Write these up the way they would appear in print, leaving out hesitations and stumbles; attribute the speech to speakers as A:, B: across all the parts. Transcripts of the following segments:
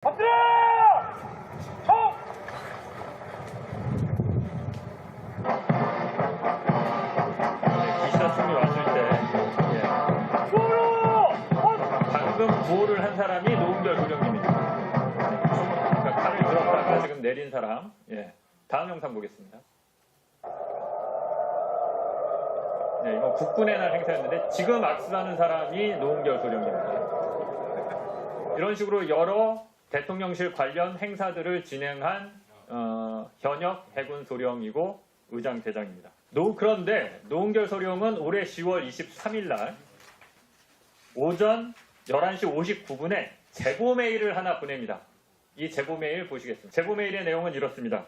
A: 엎드려! 총!
B: 기시다 총이 왔을 때 방금 구호를 한 사람이 노은결 도령님입니다. 그러니까 칼을 들었다가 지금 내린 사람. 다음 영상 보겠습니다. 이거 국군의 날 행사였는데 지금 악수하는 사람이 노은결 도령입니다. 이런 식으로 여러 대통령실 관련 행사들을 진행한 현역 해군 소령이고 의장대장입니다. 그런데 노은결 소령은 올해 10월 23일 날 오전 11시 59분에 제보 메일을 하나 보냅니다. 이 제보 메일 보시겠습니다. 제보 메일의 내용은 이렇습니다.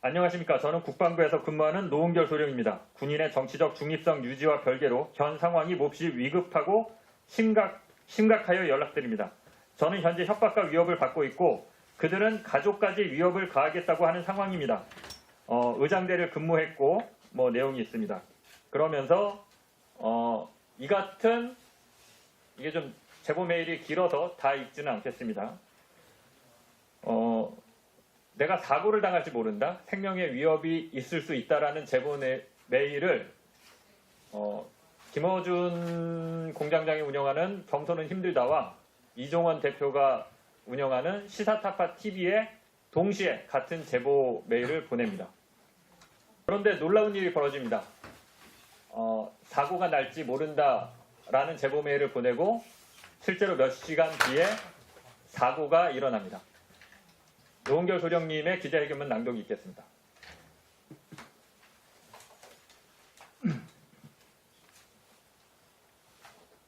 B: 안녕하십니까. 저는 국방부에서 근무하는 노은결 소령입니다. 군인의 정치적 중립성 유지와 별개로 현 상황이 몹시 위급하고 심각하여 연락드립니다. 저는 현재 협박과 위협을 받고 있고 그들은 가족까지 위협을 가하겠다고 하는 상황입니다. 의장대를 근무했고 내용이 있습니다. 그러면서 이 같은 이게 좀 제보 메일이 길어서 다 읽지는 않겠습니다. 내가 사고를 당할지 모른다. 생명의 위협이 있을 수 있다라는 제보 메일을 김어준 공장장이 운영하는 경선은 힘들다와 이종원 대표가 운영하는 시사타파 TV에 동시에 같은 제보 메일을 보냅니다. 그런데 놀라운 일이 벌어집니다. 사고가 날지 모른다라는 제보 메일을 보내고 실제로 몇 시간 뒤에 사고가 일어납니다. 노은결 소령님의 기자회견문 낭독이 있겠습니다.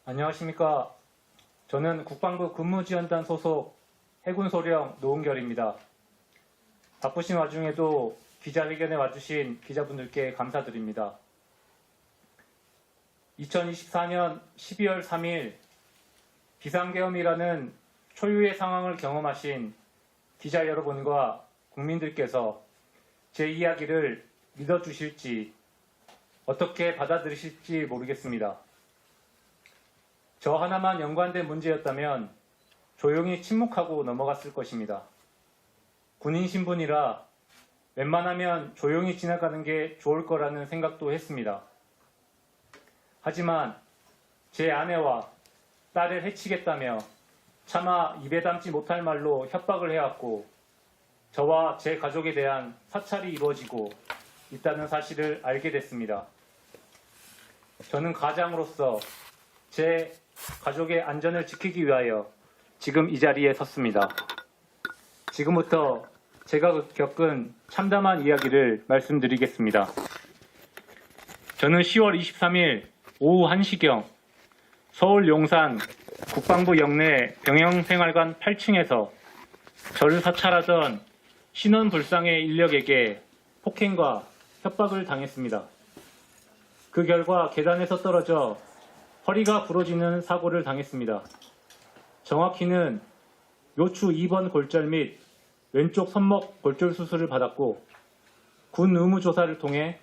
C: 안녕하십니까. 저는 국방부 근무지원단 소속 해군소령 노은결입니다. 바쁘신 와중에도 기자회견에 와주신 기자분들께 감사드립니다. 2024년 12월 3일 비상계엄이라는 초유의 상황을 경험하신 기자 여러분과 국민들께서 제 이야기를 믿어주실지 어떻게 받아들이실지 모르겠습니다. 저 하나만 연관된 문제였다면 조용히 침묵하고 넘어갔을 것입니다. 군인 신분이라 웬만하면 조용히 지나가는 게 좋을 거라는 생각도 했습니다. 하지만 제 아내와 딸을 해치겠다며 차마 입에 담지 못할 말로 협박을 해왔고 저와 제 가족에 대한 사찰이 이루어지고 있다는 사실을 알게 됐습니다. 저는 가장으로서 제 가족의 안전을 지키기 위하여 지금 이 자리에 섰습니다. 지금부터 제가 겪은 참담한 이야기를 말씀드리겠습니다. 저는 10월 23일 오후 1시경 서울 용산 국방부 영내 병영생활관 8층에서 저를 사찰하던 신원불상의 인력에게 폭행과 협박을 당했습니다. 그 결과 계단에서 떨어져 허리가 부러지는 사고를 당했습니다. 정확히는 요추 2번 골절 및 왼쪽 손목 골절 수술을 받았고 군 의무조사를 통해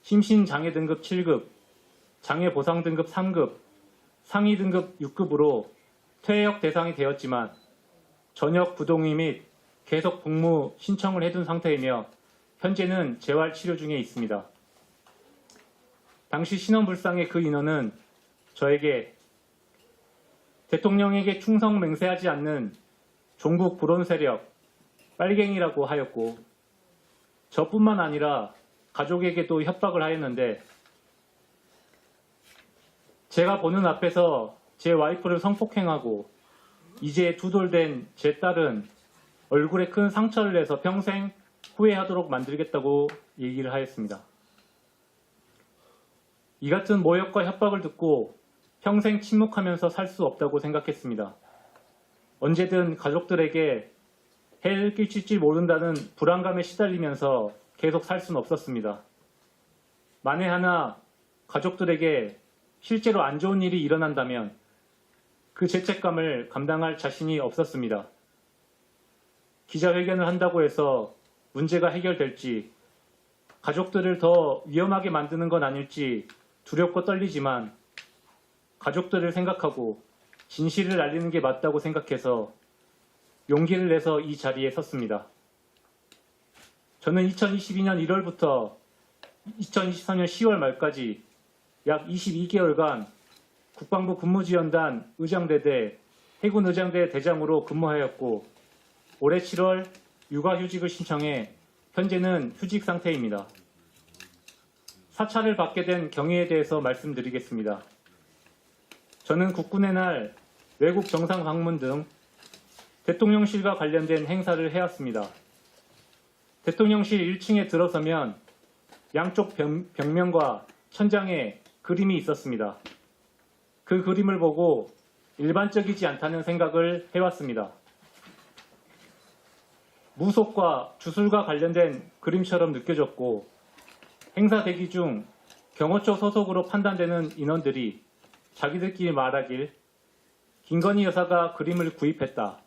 C: 심신장애 등급 7급, 장애 보상 등급 3급, 상위 등급 6급으로 퇴역 대상이 되었지만 전역 부동의 및 계속 복무 신청을 해둔 상태이며 현재는 재활 치료 중에 있습니다. 당시 신원불상의 그 인원은 저에게 대통령에게 충성 맹세하지 않는 종북 불온 세력 빨갱이라고 하였고 저뿐만 아니라 가족에게도 협박을 하였는데 제가 보는 앞에서 제 와이프를 성폭행하고 이제 2돌 된 제 딸은 얼굴에 큰 상처를 내서 평생 후회하도록 만들겠다고 얘기를 하였습니다. 이 같은 모욕과 협박을 듣고 평생 침묵하면서 살 수 없다고 생각했습니다. 언제든 가족들에게 해를 끼칠지 모른다는 불안감에 시달리면서 계속 살 수는 없었습니다. 만에 하나 가족들에게 실제로 안 좋은 일이 일어난다면 그 죄책감을 감당할 자신이 없었습니다. 기자회견을 한다고 해서 문제가 해결될지 가족들을 더 위험하게 만드는 건 아닐지 두렵고 떨리지만 가족들을 생각하고 진실을 알리는 게 맞다고 생각해서 용기를 내서 이 자리에 섰습니다. 저는 2022년 1월부터 2023년 10월 말까지 약 22개월간 국방부 군무지원단 의장대대 해군의장대 대장으로 근무하였고 올해 7월 육아휴직을 신청해 현재는 휴직 상태입니다. 사찰을 받게 된 경위에 대해서 말씀드리겠습니다. 저는 국군의 날 외국 정상 방문 등 대통령실과 관련된 행사를 해왔습니다. 대통령실 1층에 들어서면 양쪽 벽면과 천장에 그림이 있었습니다. 그 그림을 보고 일반적이지 않다는 생각을 해왔습니다. 무속과 주술과 관련된 그림처럼 느껴졌고 행사 대기 중 경호처 소속으로 판단되는 인원들이 자기들끼리 말하길 김건희 여사가 그림을 구입했다.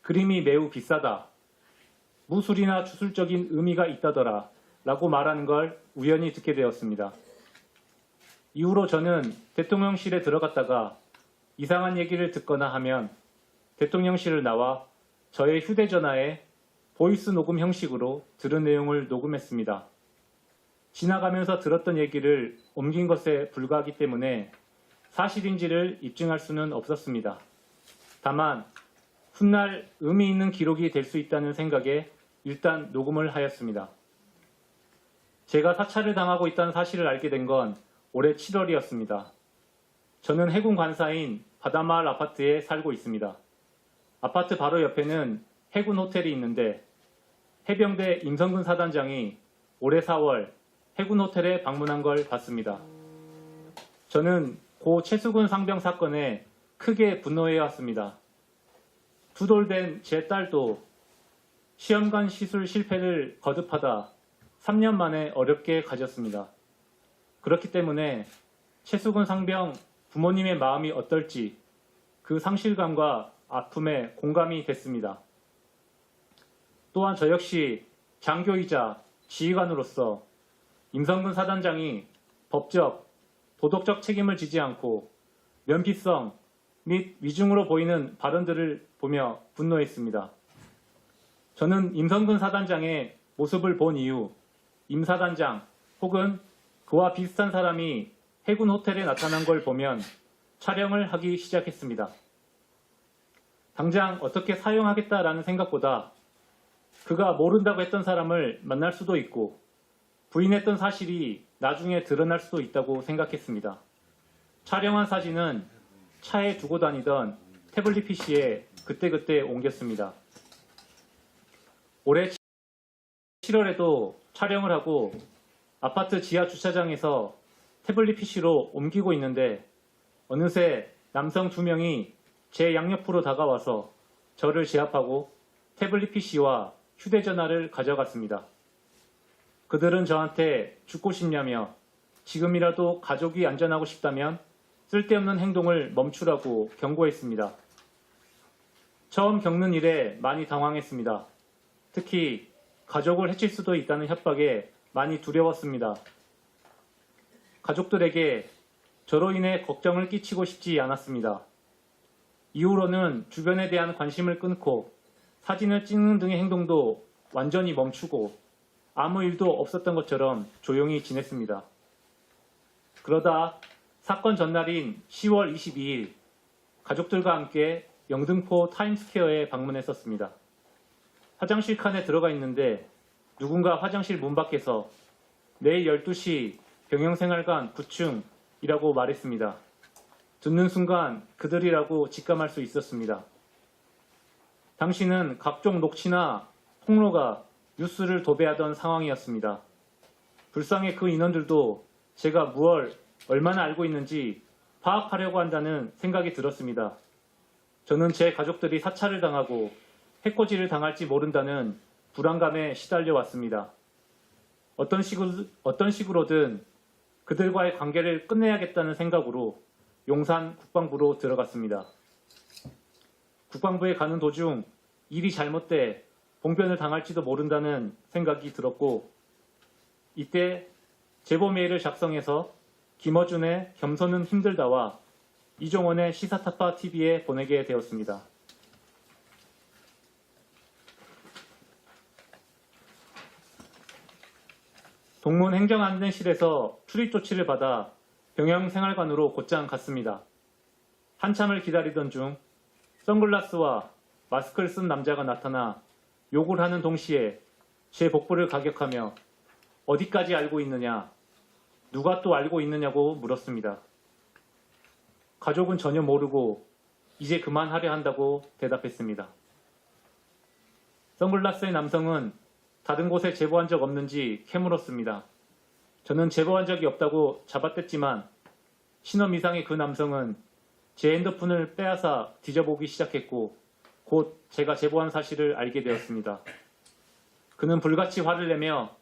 C: 그림이 매우 비싸다. 무술이나 주술적인 의미가 있다더라. 라고 말하는 걸 우연히 듣게 되었습니다. 이후로 저는 대통령실에 들어갔다가 이상한 얘기를 듣거나 하면 대통령실을 나와 저의 휴대전화에 보이스 녹음 형식으로 들은 내용을 녹음했습니다. 지나가면서 들었던 얘기를 옮긴 것에 불과하기 때문에 사실인지를 입증할 수는 없었습니다. 다만 훗날 의미 있는 기록이 될 수 있다는 생각에 일단 녹음을 하였습니다. 제가 사찰을 당하고 있다는 사실을 알게 된 건 올해 7월이었습니다. 저는 해군 관사인 바다마을 아파트에 살고 있습니다. 아파트 바로 옆에는 해군 호텔이 있는데 해병대 임성근 사단장이 올해 4월 해군 호텔에 방문한 걸 봤습니다. 저는 고 최수근 상병 사건에 크게 분노해왔습니다. 두 돌 된 제 딸도 시험관 시술 실패를 거듭하다 3년 만에 어렵게 가졌습니다. 그렇기 때문에 최수근 상병 부모님의 마음이 어떨지 그 상실감과 아픔에 공감이 됐습니다. 또한 저 역시 장교이자 지휘관으로서 임성근 사단장이 법적, 도덕적 책임을 지지 않고 면피성 및 위중으로 보이는 발언들을 보며 분노했습니다. 저는 임성근 사단장의 모습을 본 이후 임 사단장 혹은 그와 비슷한 사람이 해군 호텔에 나타난 걸 보면 촬영을 하기 시작했습니다. 당장 어떻게 사용하겠다라는 생각보다 그가 모른다고 했던 사람을 만날 수도 있고 부인했던 사실이 나중에 드러날 수도 있다고 생각했습니다. 촬영한 사진은 차에 두고 다니던 태블릿 PC에 그때그때 옮겼습니다. 올해 7월에도 촬영을 하고 아파트 지하 주차장에서 태블릿 PC로 옮기고 있는데 어느새 남성 2명이 제 양옆으로 다가와서 저를 제압하고 태블릿 PC와 휴대전화를 가져갔습니다. 그들은 저한테 죽고 싶냐며 지금이라도 가족이 안전하고 싶다면 쓸데없는 행동을 멈추라고 경고했습니다. 처음 겪는 일에 많이 당황했습니다. 특히 가족을 해칠 수도 있다는 협박에 많이 두려웠습니다. 가족들에게 저로 인해 걱정을 끼치고 싶지 않았습니다. 이후로는 주변에 대한 관심을 끊고 사진을 찍는 등의 행동도 완전히 멈추고 아무 일도 없었던 것처럼 조용히 지냈습니다. 그러다 사건 전날인 10월 22일 가족들과 함께 영등포 타임스퀘어에 방문했었습니다. 화장실 칸에 들어가 있는데 누군가 화장실 문 밖에서 내일 12시 병영생활관 9층이라고 말했습니다. 듣는 순간 그들이라고 직감할 수 있었습니다. 당시는 각종 녹취나 폭로가 뉴스를 도배하던 상황이었습니다. 불쌍해 그 인원들도 제가 무얼 얼마나 알고 있는지 파악하려고 한다는 생각이 들었습니다. 저는 제 가족들이 사찰을 당하고 해코지를 당할지 모른다는 불안감에 시달려 왔습니다. 어떤 식으로든 그들과의 관계를 끝내야겠다는 생각으로 용산 국방부로 들어갔습니다. 국방부에 가는 도중 일이 잘못돼 봉변을 당할지도 모른다는 생각이 들었고 이때 제보 메일을 작성해서 김어준의 겸손은 힘들다와 이종원의 시사타파 TV에 보내게 되었습니다. 동문 행정안전실에서 출입 조치를 받아 병영생활관으로 곧장 갔습니다. 한참을 기다리던 중 선글라스와 마스크를 쓴 남자가 나타나 욕을 하는 동시에 제 복부를 가격하며 어디까지 알고 있느냐, 누가 또 알고 있느냐고 물었습니다. 가족은 전혀 모르고 이제 그만하려 한다고 대답했습니다. 선글라스의 남성은 다른 곳에 제보한 적 없는지 캐물었습니다. 저는 제보한 적이 없다고 잡아댔지만 신원 이상의 그 남성은 제 핸드폰을 빼앗아 뒤져보기 시작했고 곧 제가 제보한 사실을 알게 되었습니다. 그는 불같이 화를 내며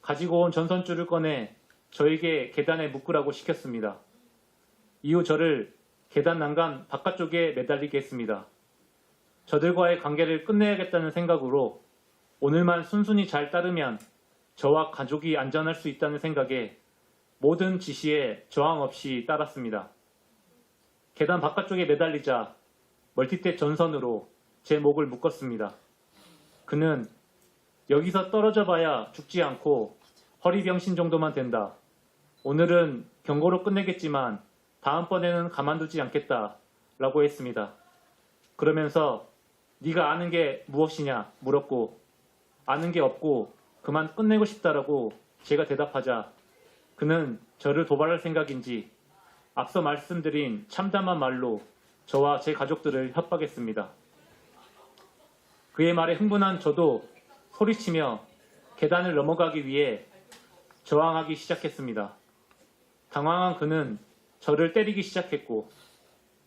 C: 가지고 온 전선줄을 꺼내 저에게 계단에 묶으라고 시켰습니다. 이후 저를 계단 난간 바깥쪽에 매달리게 했습니다. 저들과의 관계를 끝내야겠다는 생각으로 오늘만 순순히 잘 따르면 저와 가족이 안전할 수 있다는 생각에 모든 지시에 저항 없이 따랐습니다. 계단 바깥쪽에 매달리자 멀티탭 전선으로 제 목을 묶었습니다. 그는 여기서 떨어져 봐야 죽지 않고 허리병신 정도만 된다. 오늘은 경고로 끝내겠지만 다음번에는 가만두지 않겠다 라고 했습니다. 그러면서 네가 아는 게 무엇이냐 물었고 아는 게 없고 그만 끝내고 싶다라고 제가 대답하자 그는 저를 도발할 생각인지 앞서 말씀드린 참담한 말로 저와 제 가족들을 협박했습니다. 그의 말에 흥분한 저도 소리치며 계단을 넘어가기 위해 저항하기 시작했습니다. 당황한 그는 저를 때리기 시작했고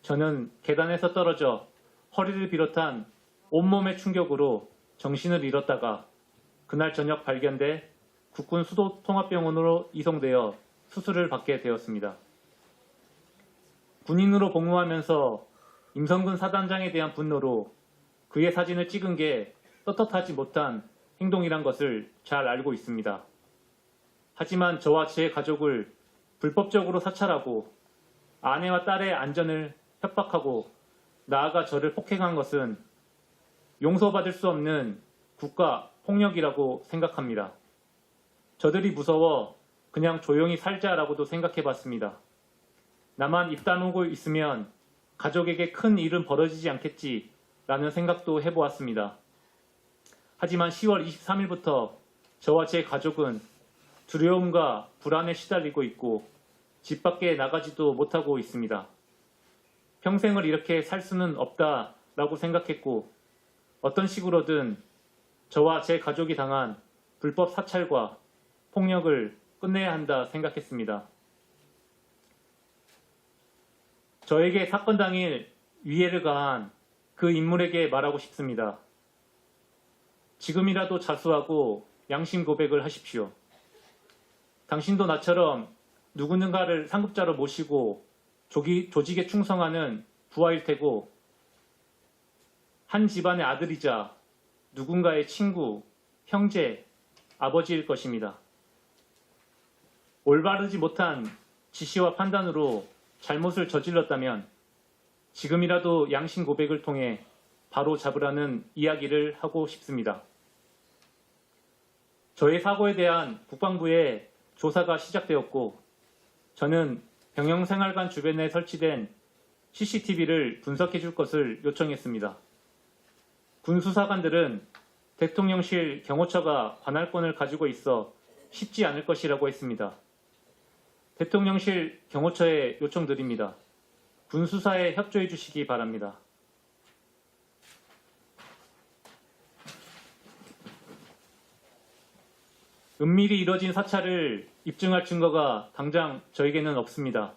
C: 저는 계단에서 떨어져 허리를 비롯한 온몸의 충격으로 정신을 잃었다가 그날 저녁 발견돼 국군 수도통합병원으로 이송되어 수술을 받게 되었습니다. 군인으로 복무하면서 임성근 사단장에 대한 분노로 그의 사진을 찍은 게 떳떳하지 못한 행동이란 것을 잘 알고 있습니다. 하지만 저와 제 가족을 불법적으로 사찰하고 아내와 딸의 안전을 협박하고 나아가 저를 폭행한 것은 용서받을 수 없는 국가 폭력이라고 생각합니다. 저들이 무서워 그냥 조용히 살자라고도 생각해봤습니다. 나만 입 다물고 있으면 가족에게 큰 일은 벌어지지 않겠지라는 생각도 해보았습니다. 하지만 10월 23일부터 저와 제 가족은 두려움과 불안에 시달리고 있고 집 밖에 나가지도 못하고 있습니다. 평생을 이렇게 살 수는 없다라고 생각했고 어떤 식으로든 저와 제 가족이 당한 불법 사찰과 폭력을 끝내야 한다 생각했습니다. 저에게 사건 당일 위해를 가한 그 인물에게 말하고 싶습니다. 지금이라도 자수하고 양심 고백을 하십시오. 당신도 나처럼 누군가를 상급자로 모시고 조직에 충성하는 부하일 테고 한 집안의 아들이자 누군가의 친구, 형제, 아버지일 것입니다. 올바르지 못한 지시와 판단으로 잘못을 저질렀다면 지금이라도 양심 고백을 통해 바로 잡으라는 이야기를 하고 싶습니다. 저의 사고에 대한 국방부의 조사가 시작되었고 저는 병영생활관 주변에 설치된 CCTV를 분석해 줄 것을 요청했습니다. 군 수사관들은 대통령실 경호처가 관할권을 가지고 있어 쉽지 않을 것이라고 했습니다. 대통령실 경호처에 요청드립니다. 군 수사에 협조해 주시기 바랍니다. 은밀히 이뤄진 사찰을 입증할 증거가 당장 저에게는 없습니다.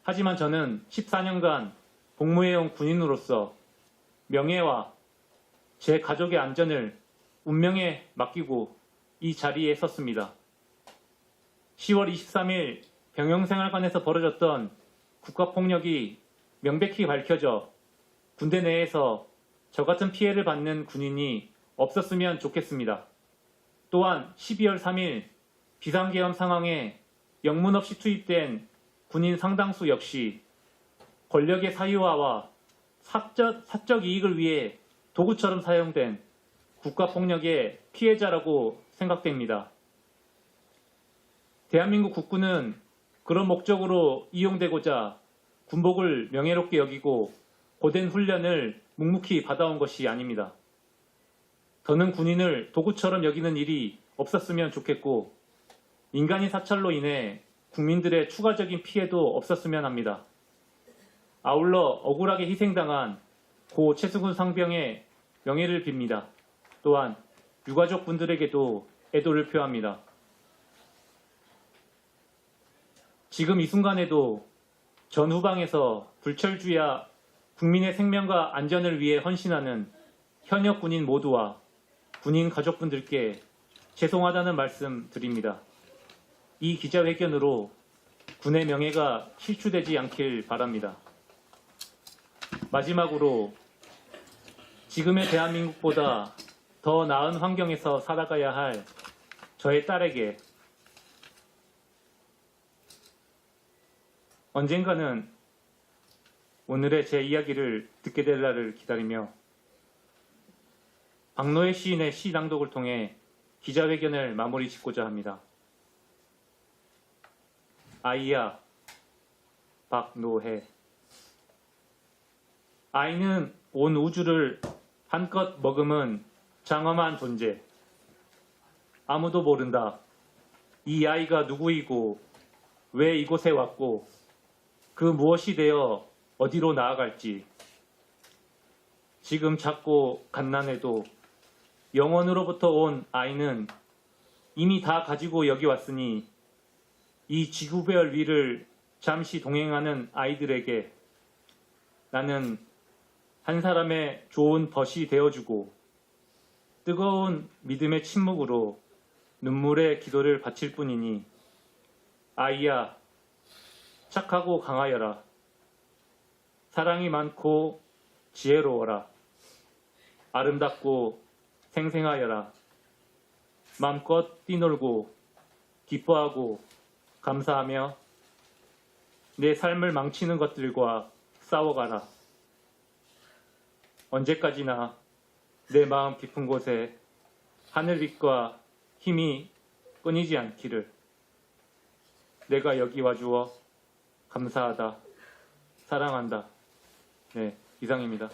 C: 하지만 저는 14년간 복무해온 군인으로서 명예와 제 가족의 안전을 운명에 맡기고 이 자리에 섰습니다. 10월 23일 병영생활관에서 벌어졌던 국가폭력이 명백히 밝혀져 군대 내에서 저 같은 피해를 받는 군인이 없었으면 좋겠습니다. 또한 12월 3일 비상계엄 상황에 영문 없이 투입된 군인 상당수 역시 권력의 사유화와 사적 이익을 위해 도구처럼 사용된 국가폭력의 피해자라고 생각됩니다. 대한민국 국군은 그런 목적으로 이용되고자 군복을 명예롭게 여기고 고된 훈련을 묵묵히 받아온 것이 아닙니다. 더는 군인을 도구처럼 여기는 일이 없었으면 좋겠고 인간인 사찰로 인해 국민들의 추가적인 피해도 없었으면 합니다. 아울러 억울하게 희생당한 고 최승훈 상병의 명예를 빕니다. 또한 유가족 분들에게도 애도를 표합니다. 지금 이 순간에도 전후방에서 불철주야 국민의 생명과 안전을 위해 헌신하는 현역 군인 모두와 군인 가족분들께 죄송하다는 말씀 드립니다. 이 기자회견으로 군의 명예가 실추되지 않길 바랍니다. 마지막으로 지금의 대한민국보다 더 나은 환경에서 살아가야 할 저의 딸에게 언젠가는 오늘의 제 이야기를 듣게 될 날을 기다리며 박노해 시인의 시 낭독을 통해 기자회견을 마무리 짓고자 합니다. 아이야, 박노해. 아이는 온 우주를 한껏 머금은 장엄한 존재. 아무도 모른다. 이 아이가 누구이고 왜 이곳에 왔고 그 무엇이 되어 어디로 나아갈지. 지금 작고 갓난해도 영원으로부터 온 아이는 이미 다 가지고 여기 왔으니 이 지구별 위를 잠시 동행하는 아이들에게 나는 한 사람의 좋은 벗이 되어주고 뜨거운 믿음의 침묵으로 눈물의 기도를 바칠 뿐이니 아이야 착하고 강하여라. 사랑이 많고 지혜로워라. 아름답고 생생하여라. 마음껏 뛰놀고 기뻐하고 감사하며 내 삶을 망치는 것들과 싸워가라. 언제까지나 내 마음 깊은 곳에 하늘빛과 힘이 끊이지 않기를. 내가 여기 와주어 감사하다. 사랑한다. 네, 이상입니다.